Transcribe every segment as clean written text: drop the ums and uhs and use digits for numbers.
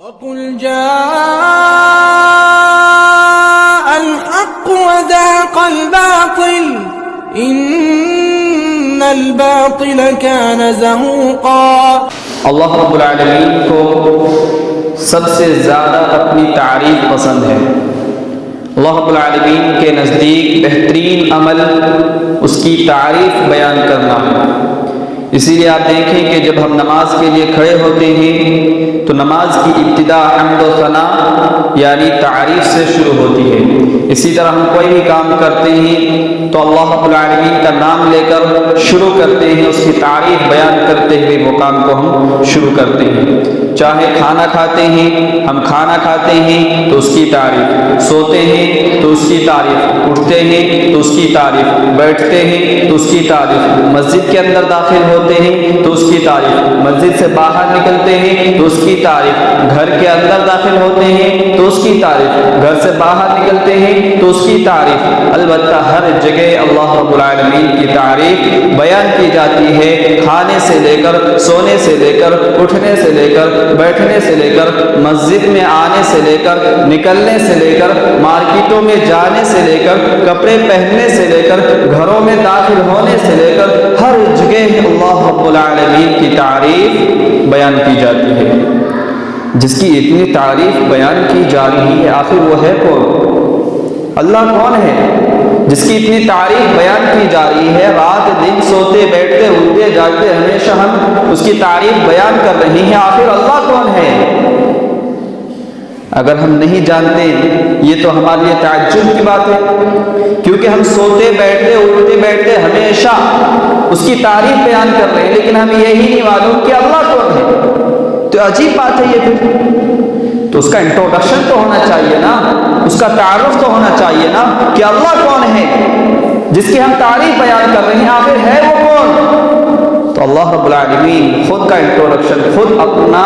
وَقُلْ جَاءَ الْحَقُّ وَزَهَقَ الْبَاطِلُ إِنَّ الْبَاطِلَ كَانَ زَهُوقًا۔ اللہ رب العالمین کو سب سے زیادہ اپنی تعریف پسند ہے۔ اللہ رب العالمین کے نزدیک بہترین عمل اس کی تعریف بیان کرنا ہے۔ اسی لیے آپ دیکھیں کہ جب ہم نماز کے لیے کھڑے ہوتے ہیں تو نماز کی ابتدا حمد و ثنا یعنی تعریف سے شروع ہوتی ہے۔ اسی طرح ہم کوئی بھی کام کرتے ہیں تو اللہ رب العالمین کا نام لے کر شروع کرتے ہیں، اس کی تعریف بیان کرتے ہوئے وہ کام کو ہم شروع کرتے ہیں۔ چاہے کھانا کھاتے ہیں، ہم کھانا کھاتے ہیں تو اس کی تعریف، سوتے ہیں تو اس کی تعریف، اٹھتے ہیں تو اس کی تعریف، بیٹھتے ہیں تو اس کی تعریف، مسجد کے اندر داخل ہوتے ہیں تو اس کی تعریف، مسجد سے باہر نکلتے ہیں تو اس کی تعریف، گھر کے اندر داخل ہوتے ہیں تو اس کی تعریف، گھر سے باہر نکلتے ہیں تو اس کی تعریف۔ البتہ ہر جگہ اللہ رب العالمین کی تعریف بیان کی جاتی ہے، کھانے سے لے کر، سونے سے لے کر، اٹھنے سے لے کر، بیٹھنے سے لے کر، مسجد میں آنے سے لے کر، نکلنے سے لے کر، مارکیٹوں میں جانے سے لے کر، کپڑے پہننے سے لے کر، گھروں میں داخل ہونے سے لے کر، ہر جگہ اللہ رب العالمین کی تعریف بیان کی جاتی ہے۔ جس کی اتنی تعریف بیان کی جا رہی ہے، آخر وہ ہے کون؟ اللہ کون ہے جس کی اتنی تعریف بیان کی جا رہی ہے؟ رات دن سوتے بیٹھتے اٹھتے جاگتے ہمیشہ ہم اس کی تعریف بیان کر رہے ہیں، آخر اللہ کون ہے؟ اگر ہم نہیں جانتے یہ تو ہمارے لیے تعجب کی بات ہے، کیونکہ ہم سوتے بیٹھتے اٹھتے بیٹھتے ہمیشہ اس کی تعریف بیان کر رہے ہیں، لیکن ہمیں یہی نہیں معلوم کہ اللہ کون ہے۔ تو عجیب بات ہے یہ، پھر تو اس کا انٹروڈکشن تو ہونا چاہیے نا، اس کا تعارف تو ہونا چاہیے نا کہ اللہ کون ہے جس کی ہم تعریف بیان کر رہے ہیں، آخر ہے وہ کون؟ تو اللہ رب العالمین خود کا انٹروڈکشن، خود اپنا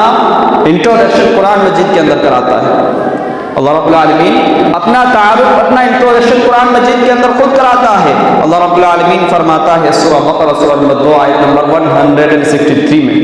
انٹروڈکشن قرآن مجید کے اندر کراتا ہے۔ اللہ رب العالمین اپنا تعارف، اپنا انٹروڈکشن قرآن مجید کے اندر خود کراتا ہے۔ اللہ رب العالمین فرماتا ہے سورہ بقرہ سورہ نمبر 2 آیت نمبر 163 میں،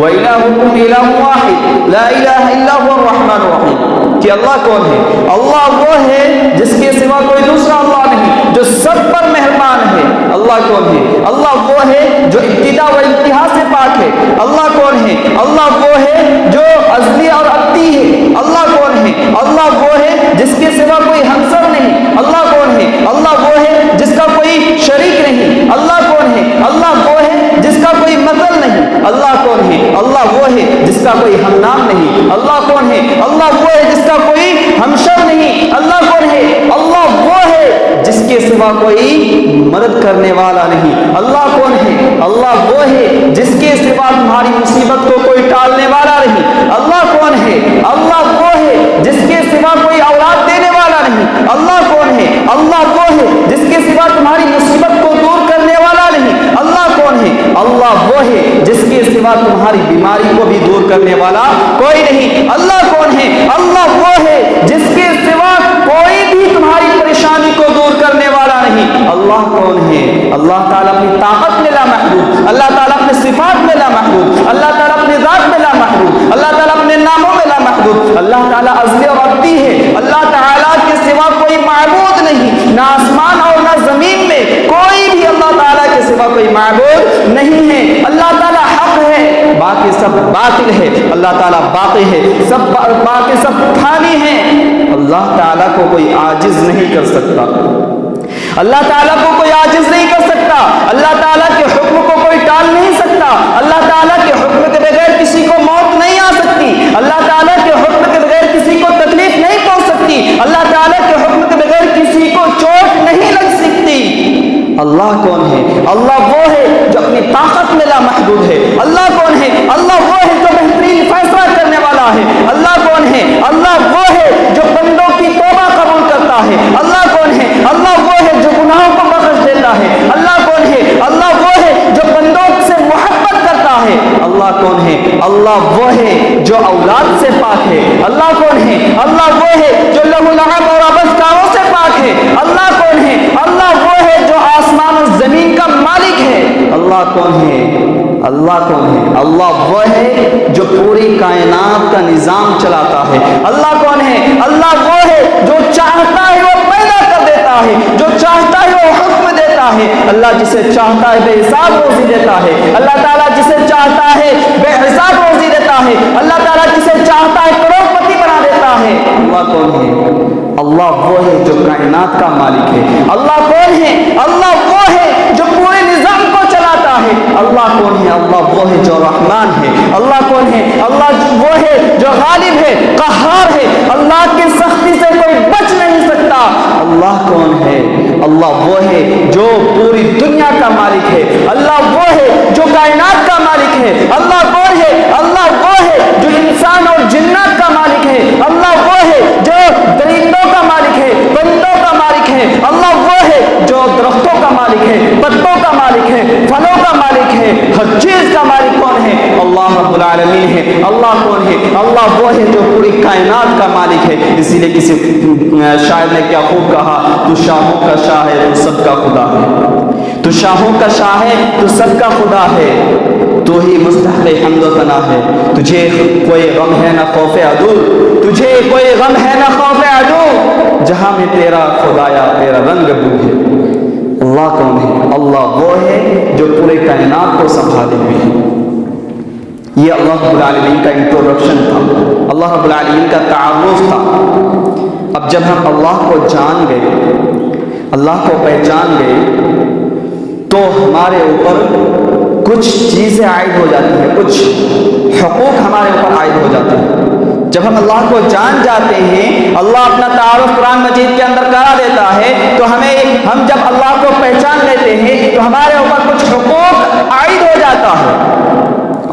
وَإِلَٰهُكُمْ إِلَٰهٌ وَاحِدٌ لَا إِلَٰهَ إِلَّا هُوَ الرَّحْمَٰنُ الرَّحِيمُ۔ کہ اللہ کون ہے؟ اللہ وہ ہے جس کے سوا کوئی دوسرا اللہ نہیں، جو سب پر مہربان ہے۔ اللہ کون ہے؟ اللہ وہ ہے جو ابتدا و انتہا سے پاک ہے۔ اللہ کون ہے؟ اللہ وہ ہے جو ازلی اور ابدی ہے۔ اللہ کون ہے؟ اللہ وہ ہے جس کے سوا کوئی ہمسر نہیں۔ اللہ کون ہے؟ اللہ وہ ہے جس کا کوئی شریک نہیں۔ اللہ کون ہے؟ اللہ وہ ہے جس کا کوئی مثل نہیں۔ اللہ کون ہے؟ اللہ وہ ہے جس کا کوئی ہمنام نہیں۔ اللہ کون ہے؟ اللہ وہ ہے جس کا کوئی ہمشر نہیں۔ اللہ کون ہے؟ اللہ وہ ہے جس کے سوا کوئی مدد کرنے والا نہیں۔ اللہ کون ہے؟ اللہ وہ ہے جس کے سوا تمہاری مصیبت کو کوئی ٹالنے والا نہیں۔ اللہ کون ہے؟ اللہ وہ ہے جس کے سوا کوئی اولاد دینے والا نہیں۔ اللہ کون ہے؟ اللہ وہ ہے جس کے سوا تمہاری مصیبت کو دور کرنے والا نہیں۔ اللہ کون ہے؟ اللہ وہ ہے جس کے سوا تمہاری بیماری کو بھی دور کرنے والا کوئی نہیں۔ اللہ کون ہے؟ اللہ وہ ہے جس کے سوا کوئی بھی تمہاری پریشانی کو دور کرنے والا نہیں۔ اللہ کون ہے؟ اللہ تعالیٰ اپنی طاقت میں لا محدود، اللہ تعالیٰ اپنے صفات میں لا محدود، اللہ تعالیٰ اپنے ذات میں لا محدود، اللہ تعالیٰ اپنے ناموں میں لا محدود، اللہ تعالیٰ ازلی اور ابدی ہے۔ اللہ تعالیٰ کے سوا کوئی معبود نہیں، نہ آسمان اور نہ زمین میں کوئی بھی اللہ تعالیٰ کے سوا کوئی معبود نہیں ہے۔ اللہ تعالیٰ حق ہے، باقی سب باطل ہے۔ اللہ تعالیٰ باقی ہے، سب باقی سب فانی ہے۔ اللہ تعالیٰ کو کوئی عاجز نہیں کر سکتا، اللہ تعالیٰ کو کوئی عاجز نہیں کر سکتا، اللہ تعالیٰ کے حکم کو کوئی ٹال نہیں سکتا، اللہ تعالیٰ کے حکم کے بغیر کسی کو موت نہیں آ سکتی، اللہ تعالیٰ کے حکم کے بغیر کسی کو تکلیف نہیں پہنچ سکتی، اللہ تعالیٰ کے حکم کے بغیر کسی کو چوٹ نہیں لگ سکتی۔ اللہ کون ہے؟ اللہ وہ ہے جو اپنی طاقت میں لا محدود ہے۔ اللہ کون ہے؟ اللہ وہ ہے جو بہترین فیصلہ کرنے والا ہے۔ اللہ کون ہے؟ اللہ وہ ہے جو بندوں کی توبہ قبول کرتا ہے۔ اللہ کون ہے؟ اللہ وہ ہے جو گناہوں کو بخش دیتا ہے۔ اللہ کون ہے؟ اللہ وہ ہے جو بندوں سے محبت کرتا ہے۔ اللہ کون ہے؟ اللہ وہ ہے جو اولاد سے پاک ہے۔ اللہ کون ہے؟ اللہ وہ ہے جو لہو لعب اور عبث کاروں سے پاک ہے۔ اللہ کون ہے؟ اللہ وہ ہے جو آسمان اور زمین کا مالک ہے۔ اللہ کون ہے؟ اللہ کون ہے؟ اللہ وہ ہے جو پوری کائنات کا نظام چلاتا ہے۔ اللہ کون ہے؟ اللہ وہ ہے جو چاہتا ہے وہ پیدا کر دیتا ہے، جو چاہتا ہے وہ حکم دیتا ہے۔ اللہ جسے چاہتا ہے بے حساب روزی دیتا ہے، اللہ تعالیٰ جسے چاہتا ہے بے حساب روزی دیتا ہے، اللہ تعالیٰ جسے چاہتا ہے کروڑ پتی بنا دیتا ہے۔ اللہ کون ہے؟ اللہ وہ ہے جو کائنات کا مالک ہے۔ اللہ کون ہے؟ اللہ وہ ہے جو پورے نظام کو چلاتا ہے۔ اللہ کون ہے؟ اللہ وہ ہے جو رحمان ہے۔ اللہ کون ہے؟ اللہ وہ ہے جو غالب ہے، قہار ہے۔ اللہ کی سختی سے کوئی بچ نہیں سکتا۔ اللہ کون ہے؟ اللہ وہ ہے جو پوری دنیا کا مالک ہے۔ اللہ وہ ہے جو کائنات کا مالک ہے۔ اللہ کون ہے؟ اللہ وہ ہے جو انسان اور جنات کا مالک ہے۔ اللہ وہ ہے جو درندوں کا مالک ہے، پرندوں کا مالک ہے۔ اللہ وہ ہے جو درختوں کا مالک ہے، پتوں کا مالک ہے، پھلوں کا مالک ہے۔ ہر چیز کا مالک کون ہے؟ اللہ رب العالمین ہے۔ اللہ کون ہے؟ اللہ وہ ہے جو پوری کائنات کا مالک ہے۔ اسی لیے کسی شاعر نے کیا خوب کہا، تو شاہوں کا شاہ ہے تو سب کا خدا ہے، تو شاہوں کا شاہ ہے تو سب کا خدا ہے، تو ہی مستحق حمد و ثنا ہے۔ تجھے کوئی غم ہے نہ خوف عدو، تجھے کوئی غم ہے نہ خوف عدو، جہاں میں تیرا خدایا تیرا رنگ بو ہے۔ اللہ کون ہے؟ اللہ وہ ہے جو پورے کائنات کو سنبھالے ہوئے ہے۔ یہ اللہ رب العالمین کا انٹروڈکشن تھا، اللہ رب العالمین کا تعارف تھا۔ اب جب ہم اللہ کو جان گئے، اللہ کو پہچان گئے، تو ہمارے اوپر کچھ چیزیں عائد ہو جاتی ہیں، کچھ حقوق ہمارے اوپر عائد ہو جاتے ہیں۔ جب ہم اللہ کو جان جاتے ہیں، اللہ اپنا تعارف قرآن مجید کے اندر کرا دیتا ہے، تو ہم جب اللہ کو پہچان لیتے ہیں تو ہمارے اوپر کچھ حقوق عائد ہو جاتا ہے۔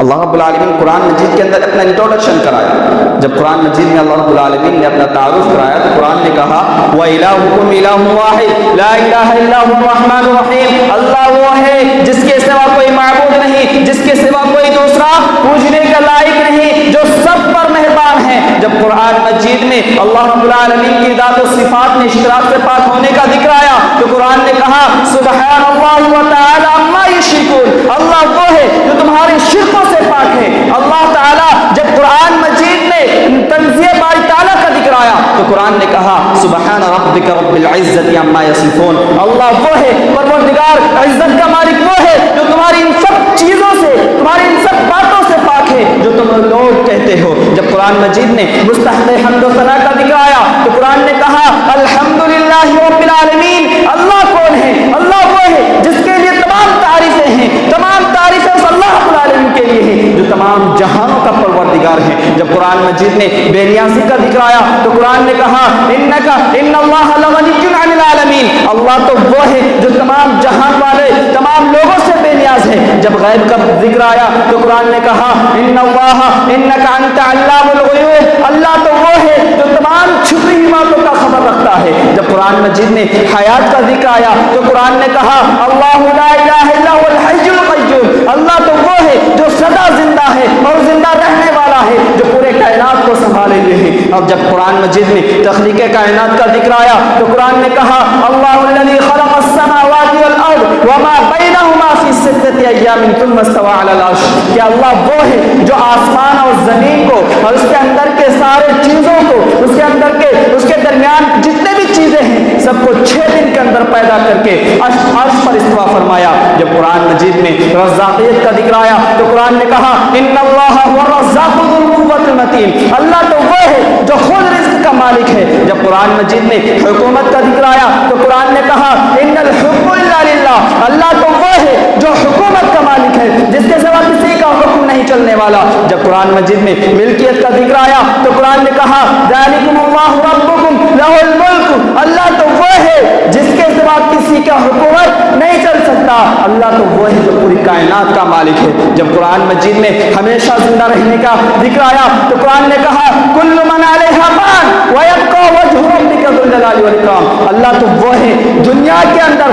اللہ رب العالمین قرآن مجید کے اندر اپنا انٹروڈکشن کرایا۔ جب قرآن مجید میں اللہ رب العالمین نے اپنا تعارف کرایا تو قرآن نے کہا وَإِلَٰهُكُمْ إِلَٰهٌ وَاحِدٌ لَا إِلَٰهَ إِلَّا هُوَ الرَّحْمَٰنُ الرَّحِيمُ۔ اللہ وہ ہے جس کے سوا کوئی معبود نہیں، جس کے سوا کوئی دوسرا پوجنے کا لائق نہیں، جو سب پر مہربان ہے۔ جب قرآن مجید میں اللہ رب العالمین کی ذات و صفات میں اشتراک سے پاک ہونے کا ذکر آیا تو قرآن نے کہا سبحان اللہ وتعالی عما یشرکون۔ اللہ وہ ہے جو تمہارے شرکوں سے پاک ہے۔ اللہ تعالیٰ جب قرآن مجید میں تنزیہ باری تعالیٰ کا ذکر آیا تو قرآن نے کہا سبحان ربک رب العزت عما یصفون۔ اللہ وہ ہے، پروردگار عزت کا مالک وہ ہے جو تمہاری ان سب چیزوں سے، تمہاری ان سب باتوں سے پاک ہے جو تم لوگ کہتے ہو۔ جب قرآن مجید میں مستحق حمد و ثنا کا ذکر آیا تو قرآن نے کہا الحمدللہ رب العالمین۔ اللہ کون ہے؟ اللہ وہ ہے جس کے لیے تمام تعریفیں ہیں، تمام تعریفیں اس اللہ رب العالمین کے لیے ہیں جو تمام جہانوں کا پروردگار ہے۔ جب قرآن مجید میں بے نیازی کا ذکر آیا تو قرآن نے کہا ان اللہ لغنی عن العالمین۔ اللہ تو وہ ہے جو تمام جہان والے تمام لوگوں سے بے نیاز ہے۔ جب غیب کا ذکر آیا تو قرآن نے کہا ان اللہ انک انت علام الغیوب۔ اللہ تو وہ ہے جو تمام چھپی ہوئی باتوں کا خبر رکھتا ہے۔ جب قرآن مجید میں حیات کا ذکر آیا تو قرآن نے کہا اللہ لا الہ الا هو الحی القیوم۔ اللہ تو وہ ہے جو سدا زندہ ہے اور زندہ رہنے والا ہے، جو پورے کائنات کو سنبھالے ہوئے ہے۔ اب جب قرآن مجید میں تخلیق کائنات کا ذکر آیا تو قرآن نے کہا اللہ الذی خلق السماوات والارض وما بینہما فی ستۃ ایام ثم استوى علی العرش۔ کہ اللہ وہ ہے جو آسمان اور زمین کو اور اس کے اندر کے سارے چیزوں کو، اس کے درمیان جتنے بھی چیزیں ہیں سب کو 6 دن کے اندر پیدا کر کے عرش پر استوا فرمایا۔ جب قرآن مجید میں رزاقیت کا ذکر آیا تو قرآن نے کہا ان اللہ هو الرزاق ذو القوۃ المتین۔ اللہ تو وہ ہے جو خود رزق کا مالک ہے۔ جب قرآن مجید میں حکومت کا ذکر آیا تو قرآن نے کہا ان الحکم الا للہ۔ اللہ تو وہ ہے جو حکومت کا مالک ہے، جس کے سوا کسی کا حکم نہیں چلنے والا۔ جب قرآن مجید میں ملکیت کا ذکر آیا تو قرآن نے کہا ذالکم اللہ ربکم لہ الملک۔ اللہ تو وہ ہے جس کے سوا کسی کا حکومت نہیں چل سکتا۔ اللہ تو وہ ہے جو پوری کائنات کا مالک ہے۔ جب قرآن مجید میں ہمیشہ زندہ رہنے کا ذکر آیا تو قرآن نے کہا کل من علیہا فان ویبقی وجہ ربک ذو الجلال والاکرام۔ اللہ تو وہ ہے دنیا کے اندر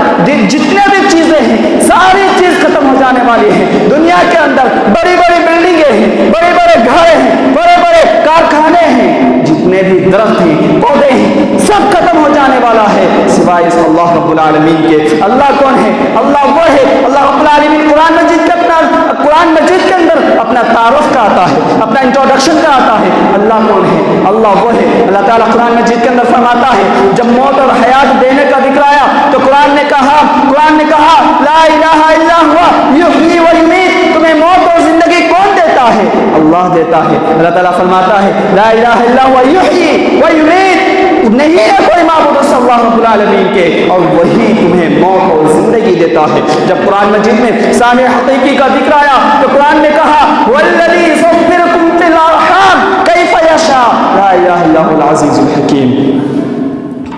جتنے بھی چیزیں ہیں ساری چیز ختم ہو جانے والی ہیں۔ دنیا کے اندر بڑی بڑی بلڈنگیں ہیں، بڑے بڑے گھر ہیں، بڑے بڑے کارخانے ہیں، جتنے بھی درخت ہیں، پودے ہیں، سب ختم ہو جانے والا ہے سوائے اس اللہ رب العالمین کے۔ اللہ کون ہے؟ اللہ وہ ہے، اللہ رب العالمین قرآن مجید اپنا تعارف کراتا ہے, اپنا انٹروڈکشن کراتا ہے. اللہ کون ہے؟ اللہ وہ ہے. اللہ تعالیٰ قرآن مجید کے اندر فرماتا ہے, جب موت اور حیات دینے کا ذکر آیا تو قرآن نے کہا لا الہ الا ہوا یحیی و یمیت, تمہیں موت اور زندگی کون دیتا ہے؟ اللہ دیتا ہے. اللہ تعالیٰ فرماتا ہے لا الہ الا ہوا یحیی و یمیت, نہیں ہے کوئی معبود صلی اللہ رب العالمین کے, اور وہی تمہیں موت اور زندگی دیتا ہے. جب قرآن مجید میں سامع حقیقی کا ذکر آیا تو قرآن نے کہا والذی یصورکم فی الارحام کیف یشاء لا الہ الا هو العزیز الحکیم,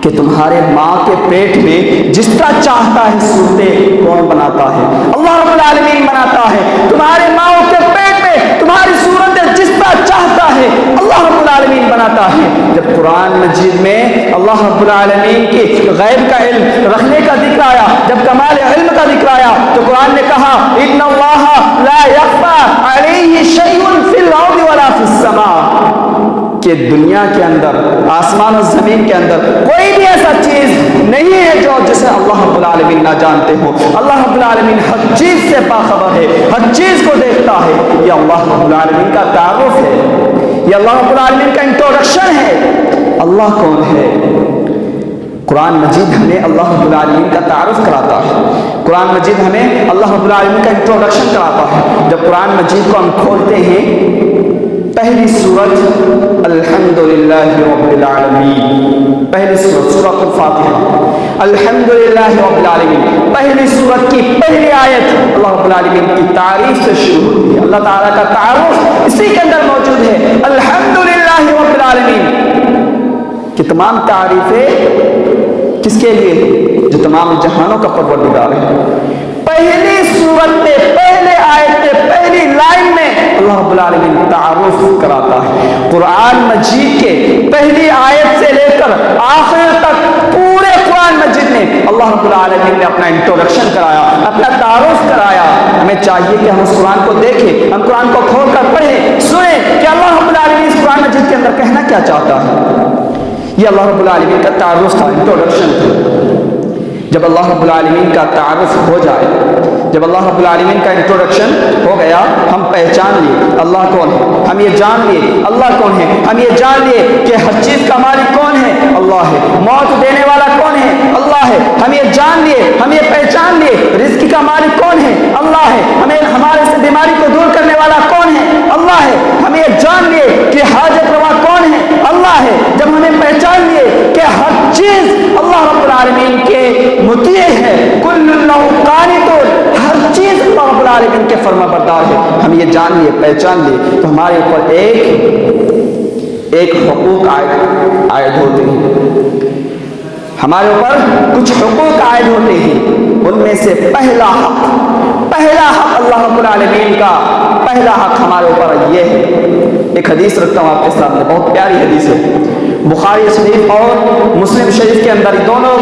کہ تمہارے ماں کے پیٹ میں جس طرح چاہتا ہے صورتیں کون بناتا ہے؟ اللہ رب العالمین بناتا ہے. تمہارے ماں کے پیٹ میں تمہاری صورتیں جس طرح چاہتا ہے اللہ رب العالمین بناتا ہے. جب قرآن مجید میں اللہ رب العالمین کی غیب کا علم رکھنے کا ذکر آیا, جب کمال علم کا ذکر آیا تو قرآن نے کہا ان اللہ لا یخفی علیہ شیء فی الارض ولا فی السماء, کہ دنیا کے اندر, آسمان اور زمین کے اندر کوئی بھی ایسا چیز نہیں ہے جو جسے اللہ رب العالمین نہ جانتے ہو. اللہ رب العالمین ہر چیز سے باخبر ہے, ہر چیز کو دیکھتا ہے. یہ اللہ رب العالمین کا تعارف ہے, یہ اللہ رب العالمین کا انٹروڈکشن ہے. اللہ کون ہے؟ قرآن مجید ہمیں اللہ رب العالمین کا تعارف کراتا ہے. قرآن مجید ہمیں اللہ رب العالمین کا انٹروڈکشن کراتا ہے. جب قرآن مجید کو ہم کھولتے ہیں, پہلی سورت الحمدللہ رب العالمین, پہلی سورت سورۃ الفاتحہ الحمدللہ رب العالمین, پہلی سورت کی پہلی آیت اللہ رب العالمین کی تعریف سے شروع ہوتی ہے. اللہ تعالیٰ کا تعارف اسی کے اندر موجود ہے, الحمدللہ رب العالمین, کہ تمام تعریفیں کس کے لیے؟ جو تمام جہانوں کا پروردگار ہے. پہلی سورت میں پہلے آیت میں پہلی لائن میں اللہ رب العالمین تعارف کراتا ہے. قرآن مجید کے پہلی آیت سے لے کر آخر تک پورے قرآن مجید میں اللہ رب العالمین نے اپنا انٹروڈکشن کرایا, اپنا تعارف کرایا. ہمیں چاہیے کہ ہم اس قرآن کو دیکھیں, ہم قرآن کو کھول کر پڑھیں, سنیں کہ اللہ رب العالمین اس قرآن مجید کے اندر کہنا کیا چاہتا ہے. یہ اللہ رب العالمین کا تعارف تھا, انٹروڈکشن تھا. جب اللہ رب العالمین کا تعارف ہو جائے, جب اللہ رب العالمین کا انٹروڈکشن ہو گیا, ہم پہچان لیے اللہ کون ہے, ہم یہ جان لیے اللہ کون ہے, ہم یہ جان لیے کہ ہر چیز کا مالک کون ہے, اللہ ہے. موت دینے والا کون ہے, اللہ ہے. ہم یہ جان لیے, ہم یہ پہچان لیے رزق کا مالک کون ہے, اللہ ہے. ہمیں ہمارے سے بیماری کو دور کرنے والا کون ہے, اللہ ہے. ہم یہ جان لیے کہ حاجت روا کون ہے, اللہ ہے. جب ہمیں پہچان لیے کہ ہر چیز اللہ رب العالمین کے مطیع ہے, کل اللہ قانتون, ہر چیز اللہ رب العالمین کے فرما بردار ہے, ہم یہ جان لیے, پہچان لیے, تو ہمارے اوپر ایک حقوق عائد ہوتے ہیں. ہمارے اوپر کچھ حقوق عائد ہوتے ہیں. ان میں سے پہلا حق اللہ رب العالمین کا پہلا حق ہمارے اوپر یہ ہے. ایک حدیث رکھتا ہوں آپ کے سامنے, بہت پیاری حدیث ہے. بخاری شریف اور مسلم شریف کے اندر, دونوں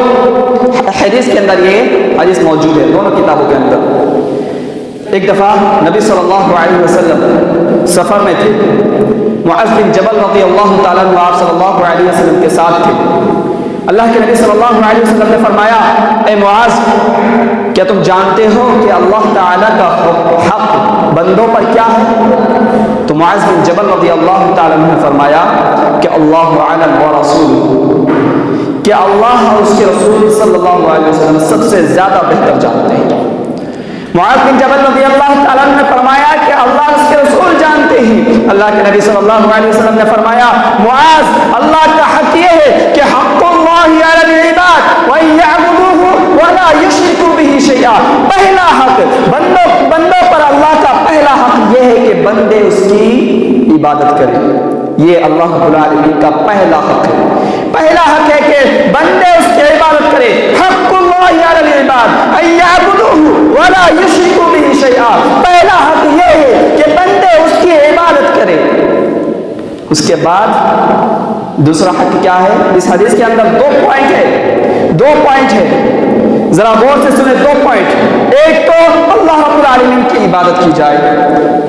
حدیث کے اندر یہ حدیث موجود ہے, دونوں کتابوں کے اندر. ایک دفعہ نبی صلی اللہ علیہ وسلم سفر میں تھے. معاذ بن جبل رضی اللہ تعالیٰ عنہ آپ صلی اللہ علیہ وسلم کے ساتھ تھے. اللہ کے نبی صلی اللہ علیہ وسلم نے فرمایا, اے معاذ, کیا تم جانتے ہو کہ اللہ تعالیٰ کا حق بندوں پر کیا ہے؟ تو معاذ بن جبل رضی اللہ تعالیٰ عنہ نے فرمایا کہ اللہ اعلم و رسول, کہ اللہ اور اس کے رسول صلی اللہ علیہ وسلم سب سے زیادہ بہتر جانتے ہیں. معاذ بن جبل رضی اللہ تعالیٰ عنہ نے فرمایا کہ اللہ اور اس کے رسول جانتے ہیں. اللہ کے نبی صلی اللہ علیہ وسلم نے فرمایا, معاذ, اللہ کا حق یہ ہے کہ حق اللہ علی العباد وان یعبدوہ ولا یشرکوا بہ شیئا. پہلا حق بندوں پر اللہ کا پہلا حق یہ ہے کہ بندے اس کی عبادت کریں. یہ اللہ رب العالمین کا پہلا حق ہے. پہلا حق ہے کہ بندے اس کی عبادت کریں. حق اللہ علی العباد ان یعبدوہ ولا یشرکوا بہ شیئا. پہلا حق یہ ہے کہ بندے اس کی عبادت کریں. اس کے بعد دوسرا حق کیا ہے؟ اس حدیث کے اندر دو پوائنٹ ہے, ذرا غور سے سنیں. 2 پوائنٹ. ایک تو اللہ رب العالمین کی عبادت کی جائے.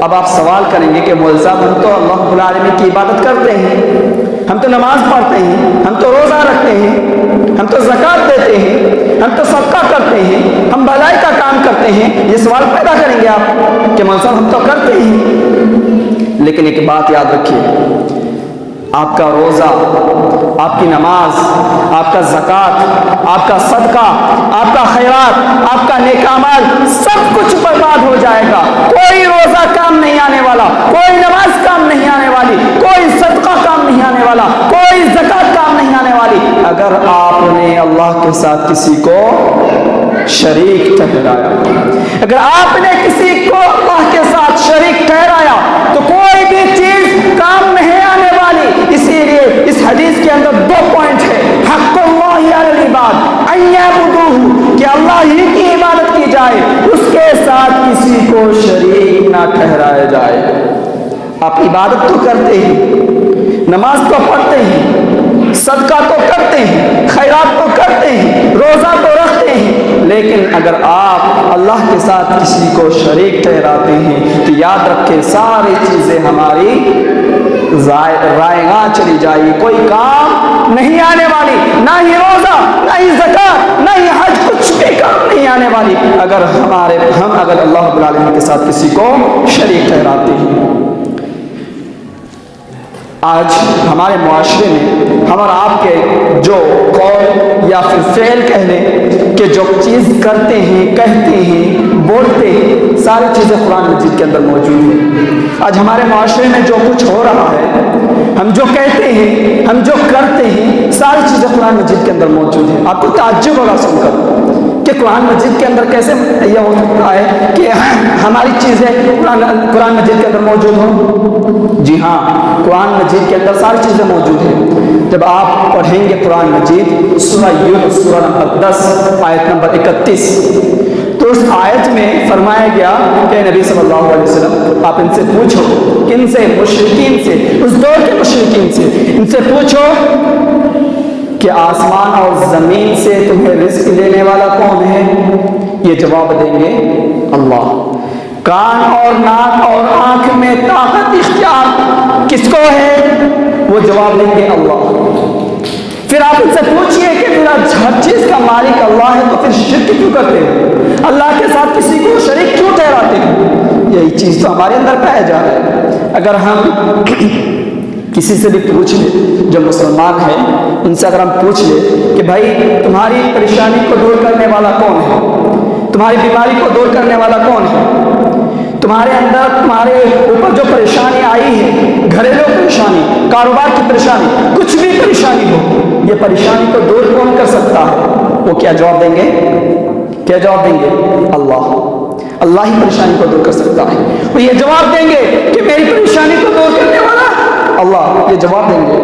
اب آپ سوال کریں گے کہ مولوی صاحب, ہم تو اللہ رب العالمین کی عبادت کرتے ہیں, ہم تو نماز پڑھتے ہیں, ہم تو روزہ رکھتے ہیں, ہم تو زکوٰۃ دیتے ہیں, ہم تو صدقہ کرتے ہیں, ہم بھلائی کا کام کرتے ہیں. یہ سوال پیدا کریں گے آپ کہ مولوی صاحب ہم تو کرتے ہیں, لیکن ایک بات یاد رکھیے، آپ کا روزہ، آپ کی نماز، آپ کا زکوٰۃ، آپ کا صدقہ، آپ کا خیرات، آپ کا نیک اعمال سب کچھ برباد ہو جائے گا۔ کوئی روزہ کام نہیں آنے والا، کوئی نماز کام نہیں آنے والی، کوئی صدقہ کام نہیں آنے والا، کوئی زکوٰۃ کام نہیں آنے والی اگر آپ نے اللہ کے ساتھ کسی کو شریک ٹھہرایا۔ اگر آپ نے کسی کو اللہ کے ساتھ شریک ٹھہرایا تو کوئی بھی چیز کام نہیں آنے والی۔ اسی لیے اس حدیث کے اندر 2 پوائنٹ ہے، حق اللہ علی العباد ان یعبدوہ، کہ اللہ ہی کی عبادت کی جائے، اس کے ساتھ کسی کو شریک نہ ٹھہرایا جائے۔ آپ عبادت تو کرتے ہیں، نماز تو پڑھتے ہیں، صدقہ تو کرتے ہیں، خیرات تو کرتے ہیں، روزہ تو رکھتے ہیں، لیکن اگر آپ اللہ کے ساتھ کسی کو شریک ٹھہراتے ہیں تو یاد رکھیں ساری چیزیں ہماری رائیگاں چلی جائے گی، کوئی کام نہیں آنے والی، نہ ہی روزہ، نہ ہی زکوٰۃ، نہ ہی حج، کچھ بھی کام نہیں آنے والی اگر ہم اللہ رب العالمین کے ساتھ کسی کو شریک ٹھہراتے ہیں۔ آج ہمارے معاشرے میں ہم اور آپ کے جو قول یا پھر فعل کہہ لیں کہ جو چیز کرتے ہیں، کہتے ہیں، بولتے ہیں، ساری چیزیں قرآن مجید کے اندر موجود ہیں۔ آج ہمارے معاشرے میں جو کچھ ہو رہا ہے، ہم جو کہتے ہیں، ہم جو کرتے ہیں، ساری چیزیں قرآن مجید کے اندر موجود ہیں۔ آپ کو تعجب ہوگا سن کر کہ قرآن مجید کے اندر کیسے یہ ہو سکتا ہے کہ ہماری چیزیں قرآن مجید کے اندر موجود ہوں۔ جی ہاں، قرآن مجید کے اندر ساری چیزیں موجود ہیں۔ جب آپ پڑھیں گے قرآن مجید سورہ یونس سورہ نمبر 10 آیت نمبر 31، تو اس آیت میں فرمایا گیا کہ نبی صلی اللہ علیہ وسلم آپ ان سے پوچھو، کن سے؟ مشرکین سے، اس دور کے مشرکین سے، ان سے پوچھو کہ آسمان اور زمین سے تمہیں رزق دینے والا کون ہے؟ یہ جواب دیں گے اللہ۔ کان اور ناک اور آنکھ میں طاقت اختیار کس کو ہے؟ وہ جواب دیں گے اللہ۔ پھر آپ ان سے پوچھئے کہ پھر ہر چیز کا مالک اللہ ہے تو پھر شرک کیوں کرتے ہیں؟ اللہ کے ساتھ کسی کو شریک کیوں ٹھہراتے ہیں؟ یہی چیز تو ہمارے اندر پایا جا رہا ہے۔ اگر ہم کسی سے بھی پوچھ لیں جو مسلمان ہے، ان سے اگر ہم پوچھ لیں کہ بھائی تمہاری پریشانی کو دور کرنے والا کون ہے، تمہاری بیماری کو دور کرنے والا کون ہے، تمہارے اندر تمہارے اوپر جو پریشانی آئی ہے، گھریلو پریشانی، کاروبار کی پریشانی، کچھ بھی پریشانی ہو، یہ پریشانی کو دور کون کر سکتا ہے؟ وہ کیا جواب دیں گے؟ کیا جواب دیں گے؟ اللہ۔ اللہ ہی پریشانی کو دور کر سکتا ہے۔ وہ یہ جواب دیں گے کہ میری پریشانی کو دور کرنے والا اللہ، یہ جواب دیں گے۔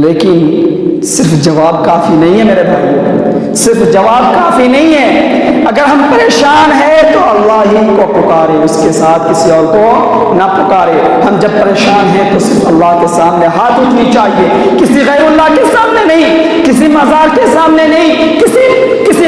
لیکن صرف جواب کافی نہیں ہے میرے بھائی، صرف جواب کافی نہیں ہے۔ اگر ہم پریشان ہیں تو اللہ ہی کو پکارے، اس کے ساتھ کسی اور کو نہ پکارے۔ ہم جب پریشان ہیں تو صرف اللہ کے سامنے ہاتھ اٹھنی چاہیے، کسی غیر اللہ کے سامنے نہیں، کسی مزار کے سامنے نہیں، کسی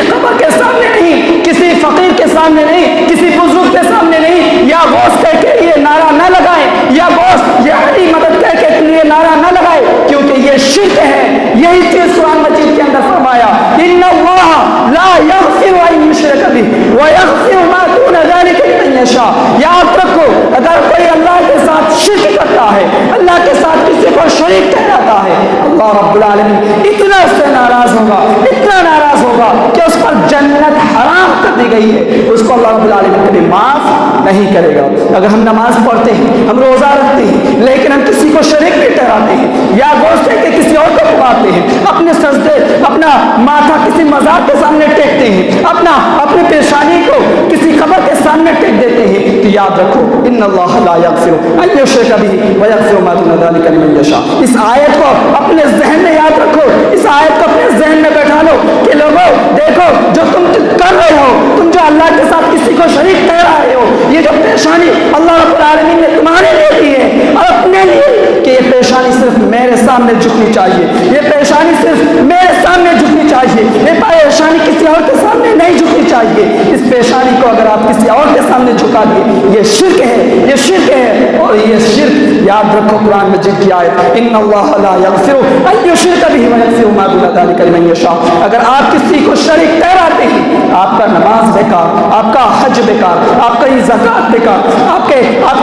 قبر کے سامنے نہیں، کسی فقیر کے سامنے نہیں، کسی بزرگ کے سامنے نہیں۔ یا غوث کہہ کے یہ نعرہ نہ لگائیں، یا غوث یا علی مدد کہہ کے یہ نعرہ نہ لگائے، کیونکہ یہ شرک ہے۔ یہی چیز قرآن مجید کے اندر فرمایا، ان اللہ لا یغفر ان یشرک بہ ویغفر ما دون ذلک لمن یشاء۔ یاد رکھو، اگر کوئی اللہ کے ساتھ شرک کرتا ہے، اللہ کے ساتھ کسی کو شریک ٹھہراتا ہے، اللہ رب العالمین اتنا اس سے ناراض ہوگا، اتنا ناراض ہوگا کہ اس پر جنت حرام کر دی گئی ہے، اس کو اللہ رب العالمین کبھی معاف نہیں کرے گا۔ اگر ہم نماز پڑھتے ہیں، ہم روزہ رکھتے ہیں، لیکن ہم کسی کو شریک بھی ٹھہراتے ہیں، یا گوشت کے کسی اور کو پکارتے ہیں، اپنے سجدے، اپنا ماتھا کسی مزار کے سامنے ٹیکتے ہیں، اپنی پریشانی کو کسی قبر کے سامنے ٹیک دیتے ہیں، تو یاد رکھو ان اللہ لا یغفر ان یشرک بہ ویغفر ما دون ذلک لمن یشاء۔ اس آیت کو اپنے ذہن میں یاد رکھو، اس آیت کو اپنے ذہن میں بیٹھا لو کہ لوگوں دیکھو جو تم کر رہے ہو، تم جو اللہ کے ساتھ کسی کو شریک ٹھہرا رہے ہو، یہ جو پریشانی اللہ رب العالمین نے تمہارے لیے دی ہے اور اپنے لیے، کہ یہ پریشانی صرف میرے سامنے جھکنی چاہیے، یہ پریشانی صرف میرے سامنے جھکنی چاہیے، یہ پریشانی کسی اور کے سامنے نہیں جھکنی چاہیے۔ چاہیے. اس پیشانی کو اگر آپ کسی اور کے سامنے جھکا دیے, یہ شرک ہے, یہ شرک ہے. اور یہ شرک یاد رکھو, قرآن مجید کی آیت ان اللہ لا یغفر ان یشرک بہ ویغفر ما دون ذلک لمن یشاء. اگر آپ کسی کو شریک ٹھہراتے ہیں, آپ کا نماز بیکار, آپ کا حج بیکار, آپ کا زکات بیکار, آپ کے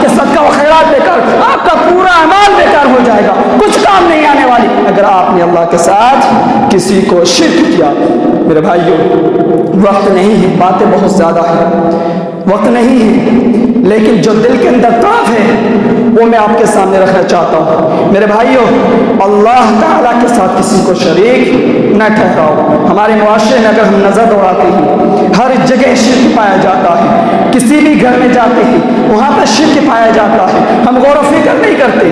صدقہ و خیرات بیکار, آپ کا پورا اعمال بیکار ہو جائے گا, کچھ کام نہیں آنے والی اگر آپ نے اللہ کے ساتھ کسی کو شرک کیا. میرے بھائیوں, وقت نہیں ہے, باتیں بہت زیادہ ہیں, وقت نہیں ہے, لیکن جو دل کے اندر طرف ہے وہ میں آپ کے سامنے رکھنا چاہتا ہوں. میرے بھائیوں, اللہ تعالیٰ کے ساتھ کسی کو شریک نہ ٹھہراؤ. ہمارے معاشرے میں اگر ہم نظر دوڑاتے ہیں, ہر جگہ شرک پایا جاتا ہے. کسی بھی گھر میں جاتے ہیں وہاں پر شرک پایا جاتا ہے. ہم غور و فکر نہیں کرتے,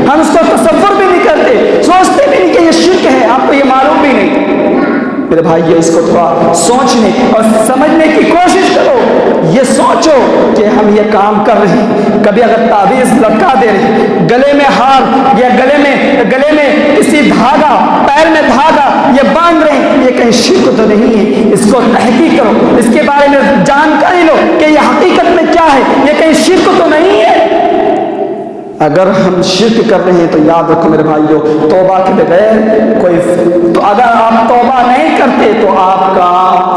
ہم اس کو تصور بھی نہیں کرتے, سوچتے بھی نہیں کہ یہ شرک ہے, آپ کو یہ معلوم بھی نہیں. میرے بھائی, اس کو تھوڑا سوچنے اور سمجھنے کی کوشش کرو. یہ سوچو کہ ہم یہ کام کر رہے ہیں, کبھی اگر تعویذ لٹکا دے رہے ہیں, گلے میں ہار یا گلے میں کسی دھاگا, پیر میں دھاگا یہ باندھ رہے ہیں, یہ کہیں شرک تو نہیں ہے؟ اس کو تحقیق کرو, اس کے بارے میں جانکاری لو کہ یہ حقیقت میں کیا ہے, یہ کہیں شرک تو نہیں ہے. اگر ہم شرک کر رہے ہیں تو یاد رکھو میرے بھائیو, توبہ کے بغیر تو اگر آپ توبہ نہیں کرتے تو آپ کا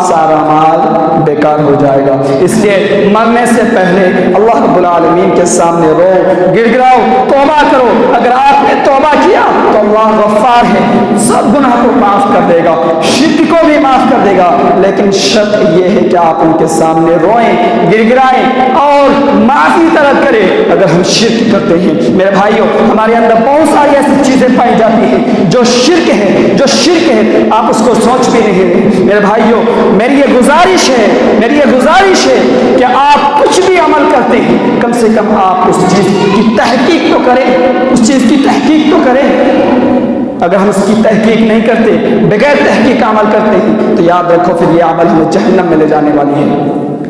سارا مال بیکار ہو جائے گا. اس لیے مرنے سے پہلے اللہ رب العالمین کے سامنے رو, گر گراؤ, توبہ کرو. اگر آپ نے توبہ کیا تو اللہ غفار ہے, سب گناہ کو معاف کر دے گا, شرک کو بھی معاف کر دے گا. لیکن شرط یہ ہے کہ آپ ان کے سامنے روئیں, گر گرائیں اور معافی طلب کریں. اگر ہم شرک کرتے ہیں میرے بھائیوں, ہمارے اندر بہت ساری ایسی چیزیں پائی جاتی ہیں جو شرک ہے, آپ اس کو سوچ بھی نہیں رہے. میرے بھائیوں, میری یہ گزارش ہے کہ آپ کچھ بھی عمل کرتے ہیں کم سے کم آپ اس چیز کی تحقیق تو کریں. اگر ہم اس کی تحقیق نہیں کرتے, بغیر تحقیق کا عمل کرتے ہیں, تو یاد رکھو پھر یہ عمل ہمیں جہنم میں لے جانے والی ہے.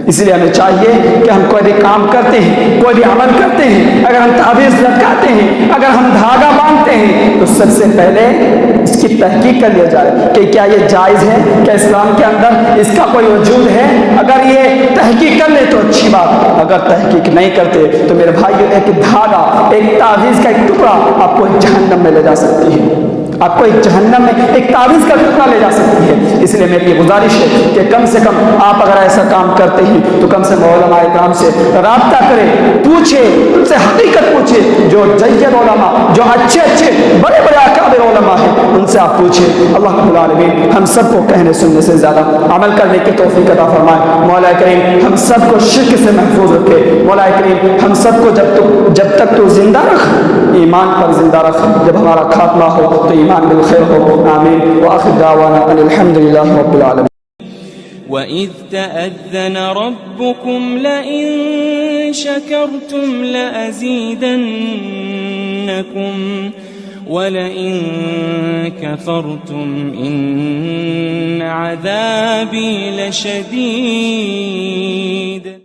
اس لیے ہمیں چاہیے کہ ہم کوئی بھی کام کرتے ہیں, کوئی بھی عمل کرتے ہیں, اگر ہم تعویذ لٹکاتے ہیں, اگر ہم دھاگا باندھتے ہیں, تو سب سے پہلے اس کی تحقیق کر لیا جائے کہ کیا یہ جائز ہے, کیا اسلام کے اندر اس کا کوئی وجود ہے. اگر یہ تحقیق کر لے تو اچھی بات, اگر تحقیق نہیں کرتے تو میرے بھائیو ایک دھاگا, ایک تعویذ کا ایک ٹکڑا آپ کو جہنم میں لے جا سکتی ہے, آپ کو ایک جہنم میں ایک تعویذ کا ٹکڑا لے جا سکتی ہے. اس لیے میری یہ گزارش ہے کہ کم سے کم آپ اگر ایسا کام کرتے ہیں تو کم سے کم علماء کرام سے رابطہ کریں, پوچھیں, ان سے حقیقت پوچھیں. جو جید علماء, جو اچھے بڑے اکابر علماء ہیں, ان سے آپ پوچھیں. اللہ رب العالمین ہم سب کو کہنے سننے سے زیادہ عمل کرنے کی توفیق عطا فرمائے. مولا کریم ہم سب کو شرک سے محفوظ رکھے. مولا کریم ہم سب کو جب تک تو زندہ رکھ, ایمان پر زندہ رکھ. جب ہمارا خاتمہ ہو تو ایمان بالخیر ہو. آمین. وآخر دعوانا ان الحمد للہ رب العالمین. وَإِذْ تَأَذَّنَ رَبُّكُمْ لَئِن شَكَرْتُمْ لَأَزِيدَنَّكُمْ وَلَئِن كَفَرْتُمْ إِنَّ عَذَابِي لَشَدِيدٌ.